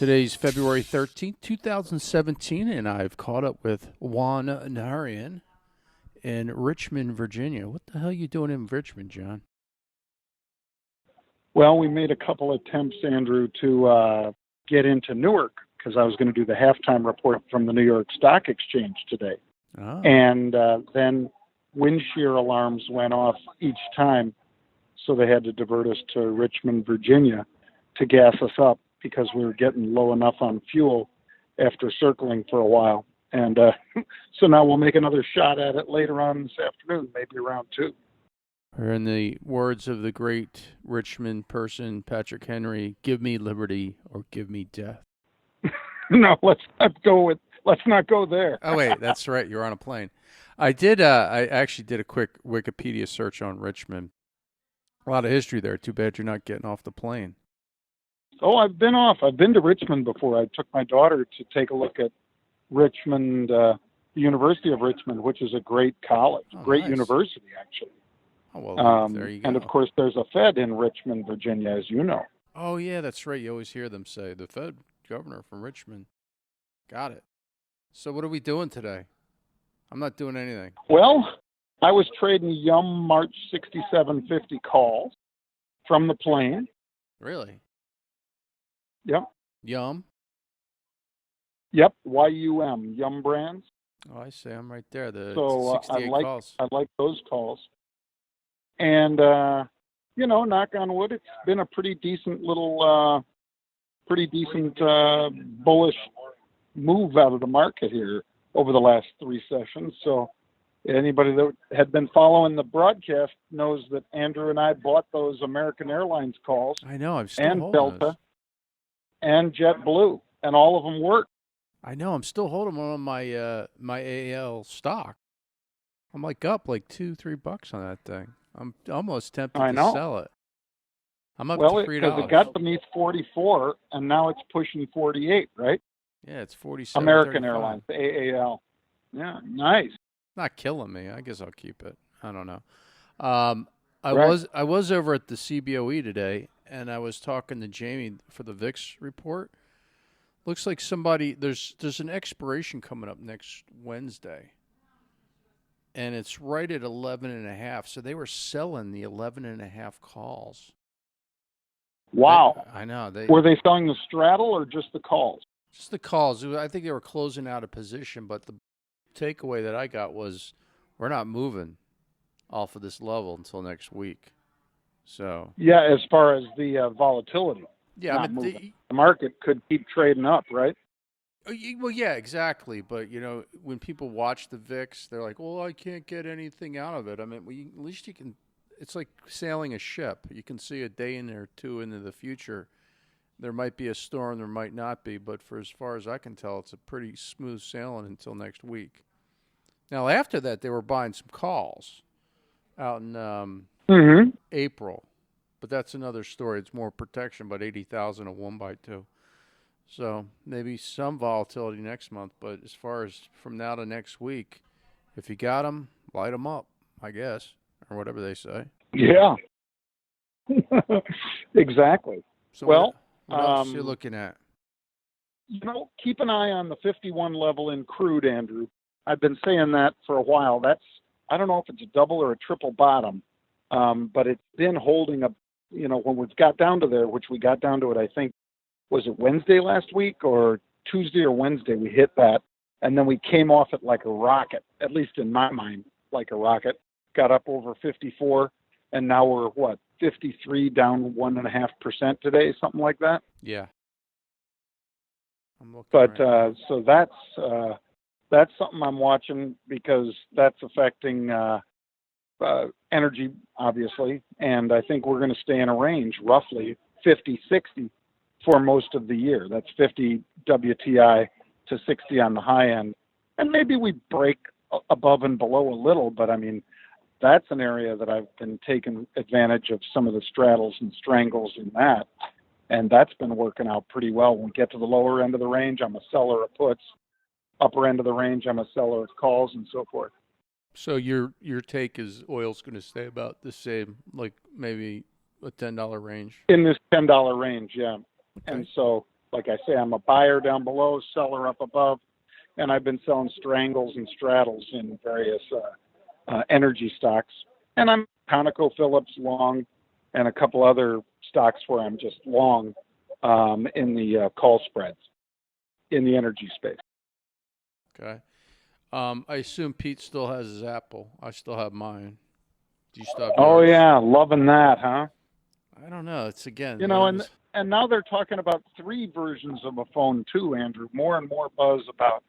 Today's February 13th, 2017, and I've caught up with Juan Narian in Richmond, Virginia. What the hell are you doing in Richmond, John? Well, we made a couple attempts, Andrew, to get into Newark because I was going to do the halftime report from the New York Stock Exchange today. Oh. And then wind shear alarms went off each time, so they had to divert us to Richmond, Virginia to gas us up because we were getting low enough on fuel after circling for a while. And so now we'll make another shot at it later on this afternoon, maybe around 2. Or in the words of the great Richmond person, Patrick Henry, give me liberty or give me death. No, let's not go there. Oh, wait, that's right. You're on a plane. I actually did a quick Wikipedia search on Richmond. A lot of history there. Too bad you're not getting off the plane. Oh, I've been off. I've been to Richmond before. I took my daughter to take a look at Richmond, the University of Richmond, which is a great college, great nice. University, actually. Oh, well, there you go. And, of course, there's a Fed in Richmond, Virginia, as you know. Oh, yeah, that's right. You always hear them say, the Fed governor from Richmond. Got it. So what are we doing today? I'm not doing anything. Well, I was trading Yum March 6750 calls from the plane. Really? Yep. Yum? Yep, YUM, Yum Brands. Oh, I see. I'm right there. The So 68 calls. I like those calls. And, knock on wood, it's been a pretty decent bullish move out of the market here over the last 3 sessions. So anybody that had been following the broadcast knows that Andrew and I bought those American Airlines calls. I know. I'm still and holding Delta those. and JetBlue, and all of them work. I know. I'm still holding them on my my AAL stock. I'm like up like $2-3 on that thing. I'm almost tempted to sell it. I'm up to $3. Because it got beneath 44, and now it's pushing 48, right? Yeah, it's 47. American Airlines, the AAL. Yeah, nice. Not killing me. I guess I'll keep it. I don't know. I was over at the CBOE today, and I was talking to Jamie for the VIX report. Looks like there's an expiration coming up next Wednesday, and it's right at 11.5. So they were selling the 11.5 calls. Wow. I know. Were they selling the straddle or just the calls? Just the calls. I think they were closing out a position, but the takeaway that I got was we're not moving off of this level until next week. So yeah, as far as the volatility. Yeah, I mean, the market could keep trading up, right? Well, yeah, exactly. But when people watch the VIX, they're like, "Well, I can't get anything out of it." I mean, at least you can. It's like sailing a ship. You can see a day in or two into the future. There might be a storm, there might not be, but for as far as I can tell, it's a pretty smooth sailing until next week. Now, after that, they were buying some calls out in April, but that's another story. It's more protection, but 80,000 a 1x2. So maybe some volatility next month, but as far as from now to next week, if you got them, light them up, I guess, or whatever they say. Yeah, exactly. So what else are you looking at? Keep an eye on the 51 level in crude, Andrew. I've been saying that for a while. I don't know if it's a double or a triple bottom, but it's been holding up, when we got down to there, which we got down to it, I think, was it Wednesday last week or Tuesday or Wednesday we hit that, and then we came off it like a rocket, at least in my mind, like a rocket, got up over 54, and now we're, 53, down 1.5% today, something like that. Yeah. I'm looking so that's something I'm watching because that's affecting energy, obviously, and I think we're going to stay in a range, roughly 50, 60 for most of the year. That's 50 WTI to 60 on the high end. And maybe we break above and below a little, but I mean, that's an area that I've been taking advantage of some of the straddles and strangles in that. And that's been working out pretty well. When we get to the lower end of the range, I'm a seller of puts. Upper end of the range, I'm a seller of calls and so forth. So your take is oil's going to stay about the same, like maybe a $10 range? In this $10 range, yeah. Okay. And so like I say, I'm a buyer down below, seller up above, and I've been selling strangles and straddles in various energy stocks. And I'm ConocoPhillips long, and a couple other stocks where I'm just long in the call spreads in the energy space. Okay. I assume Pete still has his Apple. I still have mine. Do you still have yours? Oh yeah, loving that, huh? I don't know. It's again, You know, and now they're talking about 3 versions of a phone too, Andrew. More and more buzz about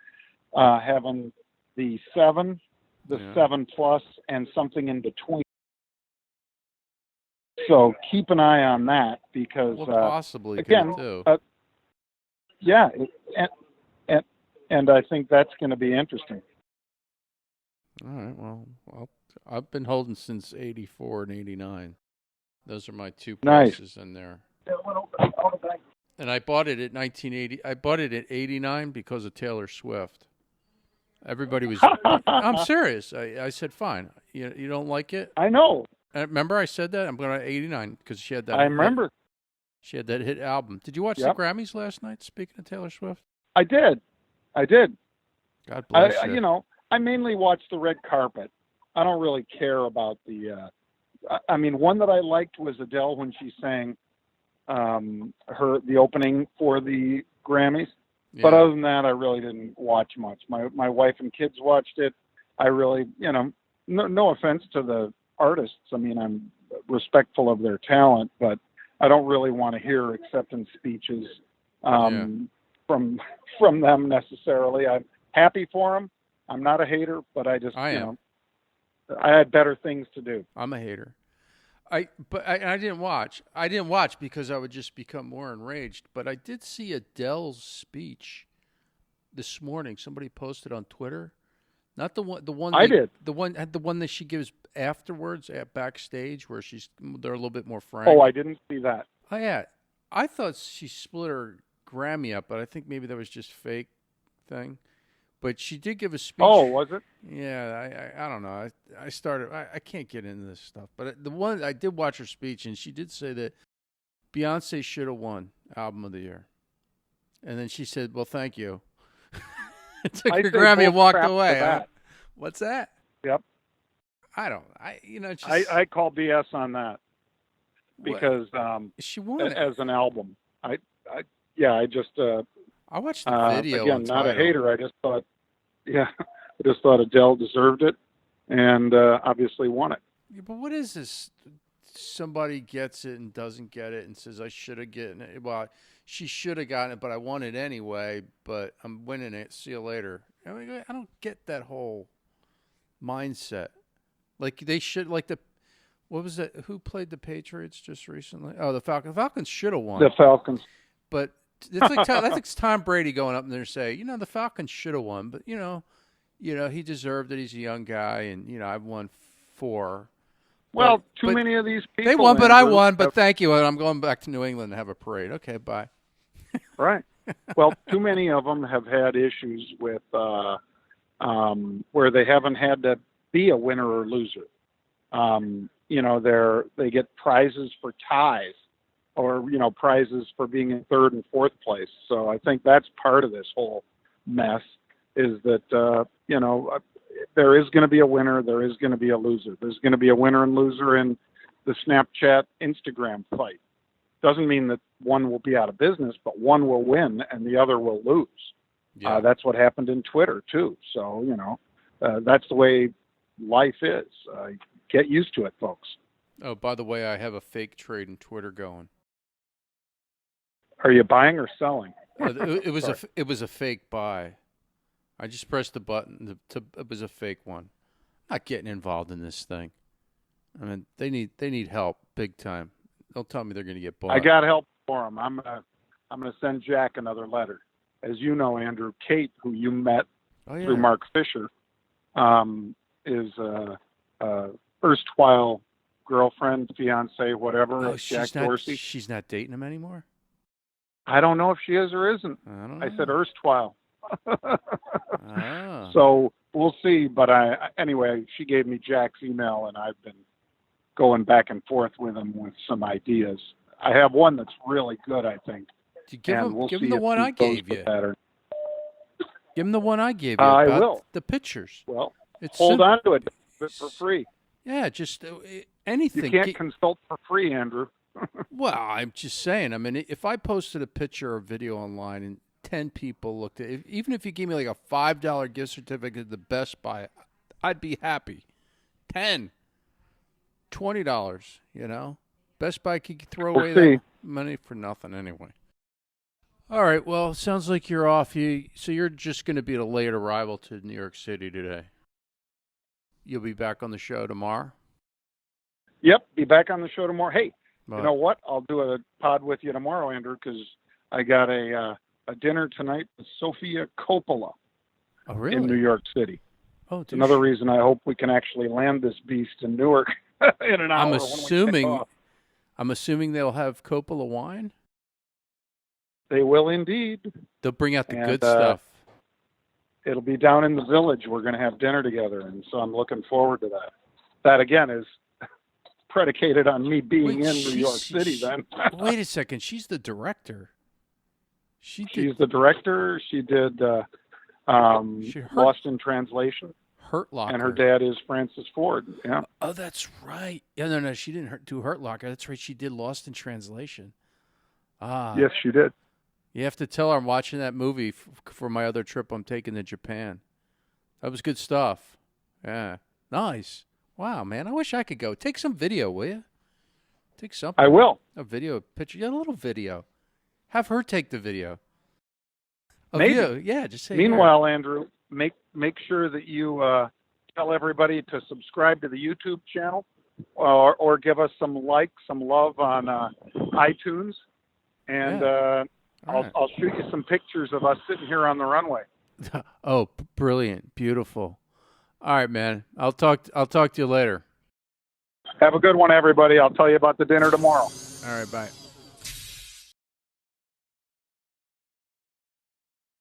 having the 7, the 7 Plus, and something in between. So keep an eye on that because possibly again, too. Yeah, and I think that's going to be interesting. All right. Well, I've been holding since '84 and '89. Those are my 2 prices in there. And I bought it at 1980. I bought it at 89 because of Taylor Swift. Everybody was. I'm serious. I said, fine. You don't like it? I know. Remember I said that? I'm going to 89 because she had that. I remember. She had that hit album. Did you watch the Grammys last night? Speaking of Taylor Swift. I did. God bless you. You know, I mainly watch the red carpet. I don't really care about the. I mean, one that I liked was Adele when she sang the opening for the Grammys. Yeah. But other than that, I really didn't watch much. My wife and kids watched it. I really, no offense to the artists. I mean, I'm respectful of their talent, but I don't really want to hear acceptance speeches from them necessarily. I'm happy for them. I'm not a hater, but I had better things to do. I'm a hater. I didn't watch. I didn't watch because I would just become more enraged. But I did see Adele's speech this morning. Somebody posted on Twitter. Not the one. I did. The one that she gives afterwards at backstage, where they're a little bit more frank. Oh, I didn't see that. Oh yeah, I thought she split her Grammy up, but I think maybe that was just fake thing. But she did give a speech. Oh, was it? Yeah, I don't know. I can't get into this stuff. But the one, I did watch her speech, and she did say that Beyonce should have won Album of the Year. And then she said, well, thank you. Took her Grammy and walked away. Huh? What's that? Yep. I call BS on that. Because she won as an album. I watched the video. Again, not a hater. I just thought Adele deserved it, and obviously won it. Yeah, but what is this? Somebody gets it and doesn't get it, and says I should have gotten it. Well, she should have gotten it, but I won it anyway. But I'm winning it. See you later. I mean, I don't get that whole mindset. Like they should. Like what was that? Who played the Patriots just recently? Oh, the Falcons. The Falcons should have won. The Falcons. But that's like Tom Brady going up there and say, the Falcons should have won, but he deserved it. He's a young guy, and I've won 4. Well, too many of these people. They won, but I won. But thank you. And I'm going back to New England to have a parade. Okay, bye. Right. Well, too many of them have had issues with where they haven't had to be a winner or loser. They get prizes for ties, or prizes for being in 3rd and 4th place. So I think that's part of this whole mess. Is that there is going to be a winner, there is going to be a loser. There's going to be a winner and loser in the Snapchat Instagram fight. Doesn't mean that one will be out of business, but one will win and the other will lose. Yeah. That's what happened in Twitter too. So that's the way life is. Get used to it, folks. Oh, by the way, I have a fake trade in Twitter going. Are you buying or selling? It was a fake buy. I just pressed the button. It was a fake one. I'm not getting involved in this thing. I mean, they need help big time. Don't tell me they're going to get bought. I got help for them. I'm gonna send Jack another letter. As you know, Andrew, Kate, who you met through Mark Fisher, is erstwhile girlfriend, fiance, whatever, of Jack Dorsey. She's not dating him anymore? I don't know if she is or isn't. I don't know. I said erstwhile. Ah. So we'll see. But anyway, she gave me Jack's email, and I've been going back and forth with him with some ideas. I have one that's really good, I think, Give and him, we'll give see him the if one he I goes gave the you. pattern. Give him the one I gave you I about will. the pictures. Well, It's hold on to it for free. Yeah, just anything. You can't consult for free, Andrew. Well, I'm just saying. I mean, if I posted a picture or video online and 10 people looked at it, even if you gave me like a $5 gift certificate to Best Buy, I'd be happy. 10, $20, you know? Best Buy could throw away that money for nothing anyway. All right, well, sounds like you're off. So you're just going to be a late arrival to New York City today. You'll be back on the show tomorrow? Yep, be back on the show tomorrow. Hey, Well, you know what? I'll do a pod with you tomorrow, Andrew, because I got a dinner tonight with Sofia Coppola oh, really? in New York City. Oh, it's another reason I hope we can actually land this beast in Newark in an hour. I'm assuming they'll have Coppola wine. They will indeed. They'll bring out the good stuff. It'll be down in the Village. We're going to have dinner together, and so I'm looking forward to that. That, again, is predicated on me being in New York City then. Wait a second. She's the director. She's the director. She did Lost in Translation. Hurt Locker. And her dad is Francis Ford. Yeah. Oh, that's right. Yeah, no, she didn't do Hurt Locker. That's right. She did Lost in Translation. Ah. Yes, she did. You have to tell her I'm watching that movie for my other trip I'm taking to Japan. That was good stuff. Yeah. Nice. Wow, man. I wish I could go. Take some video, will you? Take something. I will. A video, a picture. Yeah, a little video. Have her take the video. Maybe. Video. Yeah, just say. Meanwhile, Andrew, make sure that you tell everybody to subscribe to the YouTube channel or give us some love on iTunes. And I'll shoot you some pictures of us sitting here on the runway. Oh, brilliant. Beautiful. All right, man. I'll talk to you later. Have a good one, everybody. I'll tell you about the dinner tomorrow. All right, bye.